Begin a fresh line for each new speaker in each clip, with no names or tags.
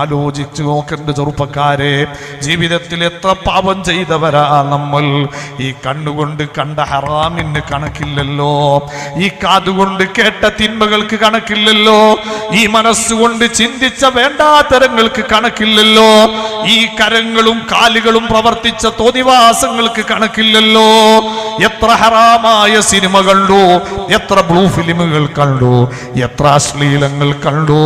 ആലോചിച്ചു നോക്കേണ്ട ചെറുപ്പക്കാരെ, ജീവിതത്തിൽ എത്ര പാപം ചെയ്തവരാ നമ്മൾ. ഈ കണ്ണുകൊണ്ട് കണ്ട ഹറാമിന് കണക്കില്ലല്ലോ, ഈ കാതുകൊണ്ട് കേട്ട തിന്മകൾക്ക് കണക്കില്ലല്ലോ, ഈ മനസ്സുകൊണ്ട് ചിന്തിച്ച വേണ്ടാത്തരങ്ങൾക്ക് കണക്കില്ലല്ലോ, ഈ കരങ്ങളും കാലുകളും പ്രവർത്തിച്ച തോന്നിവാസങ്ങൾക്ക് കണക്കില്ലല്ലോ. എത്ര ഹറാമായ സിനിമ കണ്ടു, എത്ര ബ്ലൂ ഫിലിമുകൾ കണ്ടു, എത്ര അശ്ലീലങ്ങൾ കണ്ടു,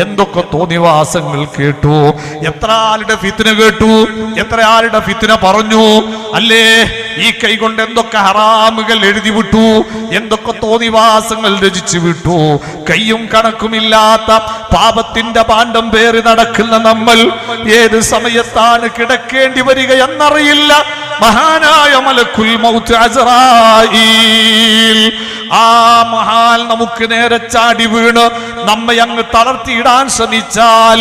എന്തൊക്കെ തോന്നിവാസങ്ങൾ കേട്ടു, എത്ര ആളുടെ ഫിത്ന കേട്ടു, എത്ര ആളുടെ ഫിത്ന പറഞ്ഞു. അല്ലേ, ഈ കൈ കൊണ്ട് എന്തൊക്കെ ഹറാമുകൾ എഴുതി വിട്ടു, എന്തൊക്കെ തോന്നിവാസങ്ങൾ രചിച്ചു വിട്ടു. കയ്യും കണക്കുമില്ലാത്ത പാപത്തിന്റെ പാണ്ഡം പേറി നടക്കുന്ന നമ്മൾ ഏത് സമയത്താണ് കിടക്കേണ്ടി വരിക എന്നറിയില്ല. മഹാനായ മലക്കുൽ മൗത്ത് അസ്റായീൽ, ആ മഹാൽ നമുക്ക് നേരെ ചാടി വീണ് നമ്മെ അങ്ങ് തളർത്തിയിടാൻ ശ്രമിച്ചാൽ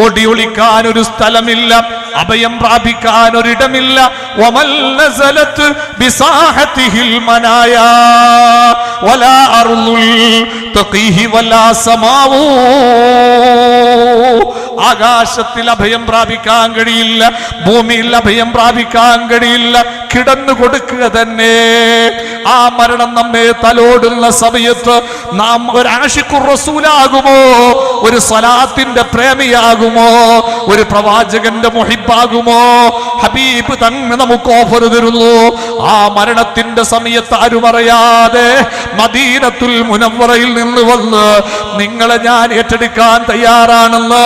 ഓടി ഒളിക്കാൻ ഒരു സ്ഥലമില്ല, അഭയം പ്രാപിക്കാൻ ഒരിടമില്ല. വമൽ നസലത്ത് ബിസാഹതിഹിൽ മനായാ വലാ അർളുൽ തഖീഹി വലാ സമാവൂ. ആകാശത്തിൽ അഭയം പ്രാപിക്കാൻ കഴിയില്ല, ഭൂമിയിൽ അഭയം പ്രാപിക്കാൻ കഴിയില്ല, കിടന്നു കൊടുക്കുക തന്നെ. ആ മരണം നമ്മെ തലോടുന്ന സമയത്ത് നാം ഒരു ആശിഖുർ റസൂലാകുമോ, ഒരു സ്വലാത്തിന്റെ പ്രേമിയാകുമോ, ഒരു പ്രവാചകന്റെ മുഹിബാകുമോ? ഹബീബ് തന്നെ നമുക്ക് ഓഫർ തരുന്നു. ആ മരണത്തിന്റെ സമയത്ത് ആരും അറിയാതെ മദീനത്തുൽ മുനവ്വറയിൽ നിന്ന് വന്ന് നിങ്ങളെ ഞാൻ ഏറ്റെടുക്കാൻ തയ്യാറാണെന്ന്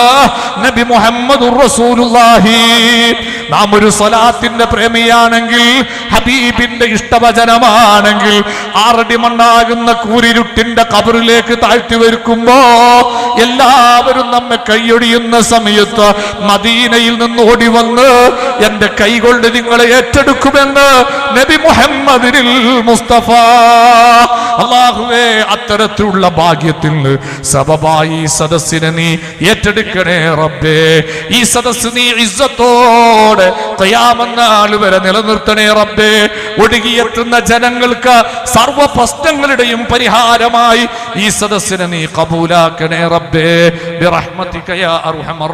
നബി മുഹമ്മദുർ റസൂലുള്ളാഹി. നാം ഒരു സ്വലാത്തിന്റെ പ്രേമിയാണെങ്കിൽ, ഹബീബിന്റെ ഇഷ്ടവചനമാണെങ്കിൽ, 6 അടി മണ്ണാകുന്ന കൂരിരുട്ടിന്റെ ഖബറിലേക്ക് താഴ്ത്തി വരുമ്പോ എല്ലാവരും നമ്മെ കൈയൊടിയുന്ന സമയത്ത് മദീനയിൽ നിന്ന് ഓടി വന്ന് എന്റെ കൈകൊണ്ട് നിങ്ങളെ ഏറ്റെടുക്കുമെന്ന് നബി മുഹമ്മദിനിൽ മുസ്തഫ. അല്ലാഹുവേ, അത്തരത്തിലുള്ള ഭാഗ്യത്തിന് സബബായി സദസ്സിനെ നീ ഏറ്റെടുക്കണേ റബ്ബേ. ഈ സദസ്സ് നീ ഇസ്സത്തോടെ ഖിയാമത്ത് നാൾ വരെ നിലനിർത്തണേ റബ്ബേ. ഒടുങ്ങിയെത്തുന്ന ജനങ്ങൾക്ക് സർവ്വ പ്രശ്നങ്ങളുടെയും പരിഹാരമായി ഈ സദസ്സിനെ നീ ഖബൂലാക്കണേ റബ്ബേ. ബിറഹ്മതിക യാ അർഹമർ